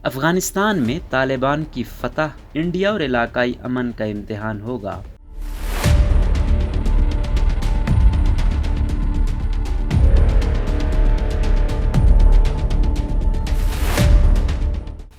افغانستان میں طالبان کی فتح انڈیا اور علاقائی امن کا امتحان ہوگا۔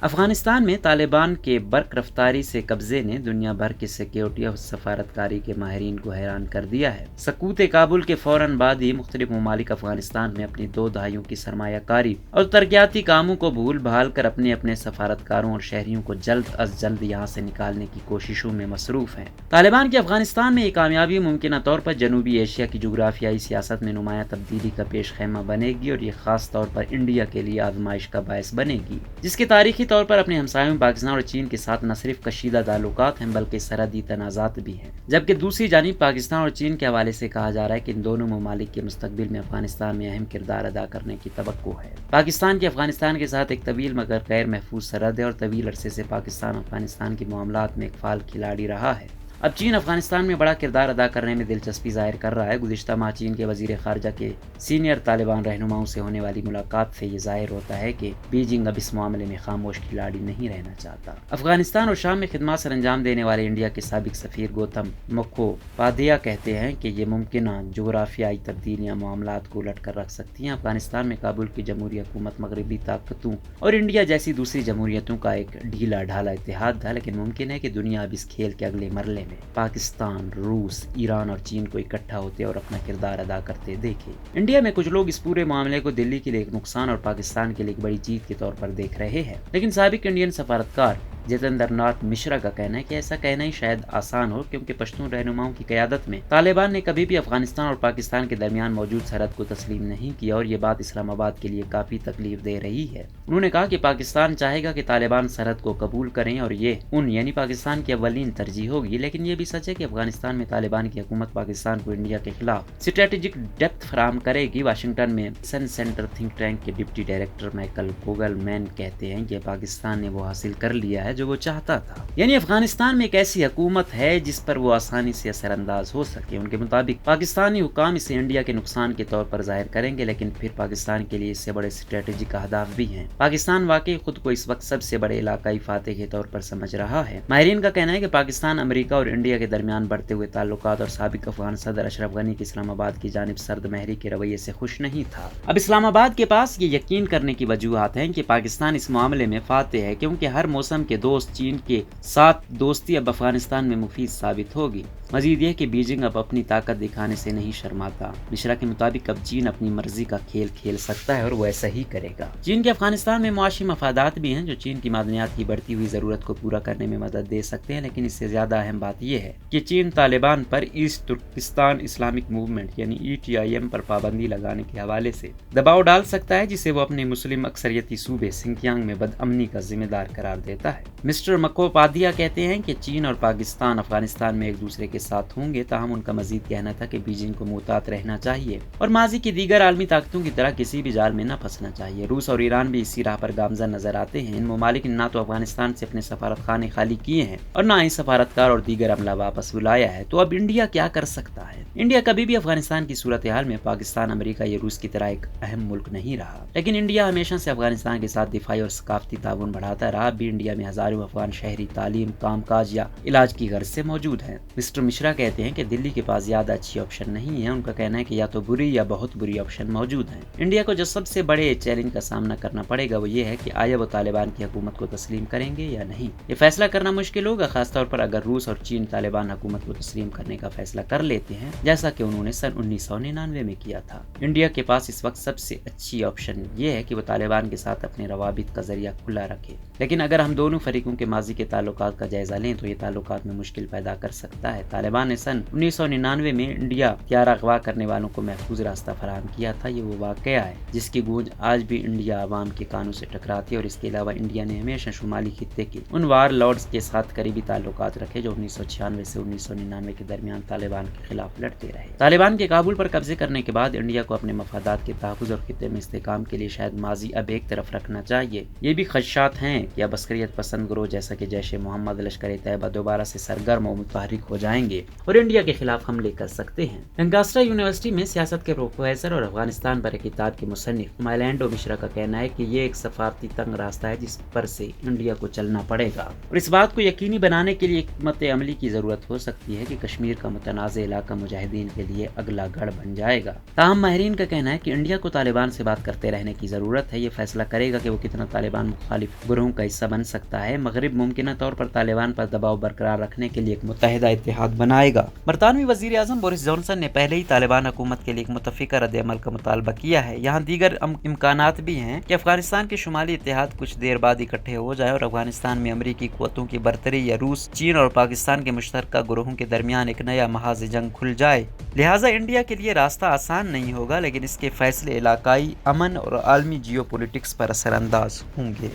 افغانستان میں طالبان کے برق رفتاری سے قبضے نے دنیا بھر کی سیکیورٹی اور سفارتکاری کے ماہرین کو حیران کر دیا ہے۔ سقوط کابل کے فوراً بعد ہی مختلف ممالک افغانستان میں اپنی 2 دہائیوں کی سرمایہ کاری اور ترقیاتی کاموں کو بھول بھال کر اپنے سفارتکاروں اور شہریوں کو جلد از جلد یہاں سے نکالنے کی کوششوں میں مصروف ہیں۔ طالبان کی افغانستان میں یہ کامیابی ممکنہ طور پر جنوبی ایشیا کی جغرافیائی سیاست میں نمایاں تبدیلی کا پیش خیمہ بنے گی اور یہ خاص طور پر انڈیا کے لیے آزمائش کا باعث بنے گی، جس کے تاریخی طور پر اپنے ہمسایوں پاکستان اور چین کے ساتھ نہ صرف کشیدہ تعلقات ہیں بلکہ سرحدی تنازعات بھی ہیں، جبکہ دوسری جانب پاکستان اور چین کے حوالے سے کہا جا رہا ہے کہ ان دونوں ممالک کے مستقبل میں افغانستان میں اہم کردار ادا کرنے کی توقع ہے۔ پاکستان کی افغانستان کے ساتھ ایک طویل مگر غیر محفوظ سرحد ہے اور طویل عرصے سے پاکستان افغانستان کے معاملات میں ایک فعال کھلاڑی رہا ہے۔ اب چین افغانستان میں بڑا کردار ادا کرنے میں دلچسپی ظاہر کر رہا ہے۔ گزشتہ ماہ چین کے وزیر خارجہ کے سینئر طالبان رہنماؤں سے ہونے والی ملاقات سے یہ ظاہر ہوتا ہے کہ بیجنگ اب اس معاملے میں خاموش کھلاڑی نہیں رہنا چاہتا۔ افغانستان اور شام میں خدمات سر انجام دینے والے انڈیا کے سابق سفیر گوتم مکھوپادھیائے کہتے ہیں کہ یہ ممکنہ جغرافیائی تبدیلیاں معاملات کو الٹ کر رکھ سکتی ہیں۔ افغانستان میں کابل کی جمہوری حکومت مغربی طاقتوں اور انڈیا جیسی دوسری جمہوریتوں کا ایک ڈھیلا ڈھالا اتحاد تھا، لیکن ممکن ہے کہ دنیا اب اس کھیل کے اگلے مرحلے میں پاکستان، روس، ایران اور چین کو اکٹھا ہوتے اور اپنا کردار ادا کرتے دیکھے۔ انڈیا میں کچھ لوگ اس پورے معاملے کو دلی کے لیے ایک نقصان اور پاکستان کے لیے ایک بڑی جیت کے طور پر دیکھ رہے ہیں، لیکن سابق انڈین سفارتکار جتیندر ناتھ مشرا کا کہنا ہے کہ ایسا کہنا ہی شاید آسان ہو، کیونکہ پشتون رہنماؤں کی قیادت میں طالبان نے کبھی بھی افغانستان اور پاکستان کے درمیان موجود سرحد کو تسلیم نہیں کیا اور یہ بات اسلام آباد کے لیے کافی تکلیف دے رہی ہے۔ انہوں نے کہا کہ پاکستان چاہے گا کہ طالبان سرحد کو قبول کریں اور یہ یعنی پاکستان کی اولین ترجیح ہوگی، لیکن یہ بھی سچ ہے کہ افغانستان میں طالبان کی حکومت پاکستان کو انڈیا کے خلاف اسٹریٹجک ڈیپتھ فراہم کرے گی۔ واشنگٹن میں سن سینٹر تھنک ٹینک کے ڈپٹی ڈائریکٹر مائیکل کوگل مین کہتے ہیں کہ پاکستان نے وہ حاصل کر لیا ہے جو وہ چاہتا تھا، یعنی افغانستان میں ایک ایسی حکومت ہے جس پر وہ آسانی سے اثر انداز ہو سکے۔ ان کے مطابق پاکستانی حکام اسے انڈیا کے نقصان کے طور پر ظاہر کریں گے، لیکن پھر پاکستان کے لیے اس سے بڑے اسٹریٹجک اہداف بھی ہیں۔ پاکستان واقعی خود کو اس وقت سب سے بڑے علاقائی فاتح کے طور پر سمجھ رہا ہے۔ ماہرین کا کہنا ہے کہ پاکستان امریکہ اور انڈیا کے درمیان بڑھتے ہوئے تعلقات اور سابق افغان صدر اشرف غنی کی اسلام آباد کی جانب سرد مہری کے رویے سے خوش نہیں تھا۔ اب اسلام آباد کے پاس یہ یقین کرنے کی وجوہات ہیں کہ پاکستان اس معاملے میں فاتح ہے، کیونکہ ہر موسم کے دوست چین کے ساتھ دوستی اب افغانستان میں مفید ثابت ہوگی۔ مزید یہ کہ بیجنگ اب اپنی طاقت دکھانے سے نہیں شرماتا۔ مشرا کے مطابق اب چین اپنی مرضی کا کھیل کھیل سکتا ہے اور وہ ایسا ہی کرے گا۔ چین کے افغانستان میں معاشی مفادات بھی ہیں جو چین کی معدنیات کی بڑھتی ہوئی ضرورت کو پورا کرنے میں مدد دے سکتے ہیں، لیکن اس سے زیادہ اہم بات یہ ہے کہ چین طالبان پر ایسٹ ترکستان اسلامک موومنٹ یعنی ETIM پر پابندی لگانے کے حوالے سے دباؤ ڈال سکتا ہے، جسے وہ اپنے مسلم اکثریتی صوبے سنکیانگ میں بدامنی کا ذمہ دار قرار دیتا ہے۔ مسٹر مکھوپادھیائے کہتے ہیں کہ چین اور پاکستان افغانستان میں ایک دوسرے کے ساتھ ہوں گے، تاہم ان کا مزید کہنا تھا کہ بیجنگ کو محتاط رہنا چاہیے اور ماضی کی دیگر عالمی طاقتوں کی طرح کسی بھی جال میں نہ پھنسنا چاہیے۔ روس اور ایران بھی اسی راہ پر گامزن نظر آتے ہیں۔ ان ممالک نے نہ تو افغانستان سے اپنے سفارت خانے خالی کیے ہیں اور نہ ہی سفارتکار اور دیگر عملہ واپس بلایا ہے، تو اب انڈیا کیا کر سکتا ہے؟ انڈیا کبھی بھی افغانستان کی صورتحال میں پاکستان، امریکہ یا روس کی طرح ایک اہم ملک نہیں رہا، لیکن انڈیا ہمیشہ سے افغانستان کے ساتھ دفاعی اور ثقافتی تعاون بڑھاتا رہا۔ اب بھی انڈیا میں ہزاروں افغان شہری تعلیم، کام کاج یا علاج کی غرض سے موجود ہیں۔ مسٹر مشرا کہتے ہیں کہ دلی کے پاس زیادہ اچھی آپشن نہیں ہے۔ ان کا کہنا ہے کہ یا تو بری یا بہت بری آپشن موجود ہیں۔ انڈیا کو جو سب سے بڑے چیلنج کا سامنا کرنا پڑے گا وہ یہ ہے کہ آیا وہ طالبان کی حکومت کو تسلیم کریں گے یا نہیں۔ یہ فیصلہ کرنا مشکل ہوگا، خاص طور پر اگر روس اور چین طالبان حکومت کو تسلیم کرنے کا فیصلہ کر لیتے ہیں، جیسا کہ انہوں نے سن 1999 میں کیا تھا۔ انڈیا کے پاس اس وقت سب سے اچھی آپشن یہ ہے کہ وہ طالبان کے ساتھ اپنے روابط کا ذریعہ کھلا رکھے، لیکن اگر ہم دونوں فریقوں کے ماضی کے تعلقات کا جائزہ لیں تو یہ تعلقات میں مشکل پیدا کر سکتا ہے۔ طالبان نے سن 1999 میں انڈیا ہتھیار اغوا کرنے والوں کو محفوظ راستہ فراہم کیا تھا۔ یہ وہ واقعہ ہے جس کی گونج آج بھی انڈیا عوام کے کانوں سے ٹکراتی ہے، اور اس کے علاوہ انڈیا نے ہمیشہ شمالی خطے کے ان وار لارڈز کے ساتھ قریبی تعلقات رکھے جو 1996 سے 1999 کے درمیان طالبان کے خلاف لڑتے رہے۔ طالبان کے کابل پر قبضے کرنے کے بعد انڈیا کو اپنے مفادات کے تحفظ اور خطے میں استحکام کے لیے شاید ماضی اب ایک طرف رکھنا چاہیے۔ یہ بھی خدشات ہیں کہ اب عسکریت پسند گروہ جیسا کہ جیش محمد، لشکر طیبہ دوبارہ سے سرگرم و متحرک ہو جائیں گے اور انڈیا کے خلاف حملے کر سکتے ہیں۔ لنکاسٹر یونیورسٹی میں سیاست کے پروفیسر اور افغانستان پر ایک کتاب کے مصنف مائلینڈو مشرا کا کہنا ہے کہ یہ ایک سفارتی تنگ راستہ ہے جس پر سے انڈیا کو چلنا پڑے گا اور اس بات کو یقینی بنانے کے لیے حکمت عملی کی ضرورت ہو سکتی ہے کہ کشمیر کا متنازع علاقہ مجاہدین کے لیے اگلا گڑھ بن جائے گا۔ تاہم ماہرین کا کہنا ہے کہ انڈیا کو طالبان سے بات کرتے رہنے کی ضرورت ہے۔ یہ فیصلہ کرے گا کہ وہ کتنا طالبان مخالف گروہوں کا حصہ بن سکتا ہے۔ مغرب ممکنہ طور پر طالبان پر دباؤ برقرار رکھنے کے لیے ایک متحدہ اتحاد بنائے گا۔ برطانوی وزیر اعظم بورس جانسن نے پہلے ہی طالبان حکومت کے لیے ایک متفقہ رد عمل کا مطالبہ کیا ہے۔ یہاں دیگر امکانات بھی ہیں کہ افغانستان کے شمالی اتحاد کچھ دیر بعد اکٹھے ہو جائے اور افغانستان میں امریکی قوتوں کی برتری یا روس، چین اور پاکستان کے مشترکہ گروہوں کے درمیان ایک نیا محاذ جنگ کھل جائے۔ لہٰذا انڈیا کے لیے راستہ آسان نہیں ہوگا، لیکن اس کے فیصلے علاقائی امن اور عالمی جیو پولیٹکس پر اثر انداز ہوں گے۔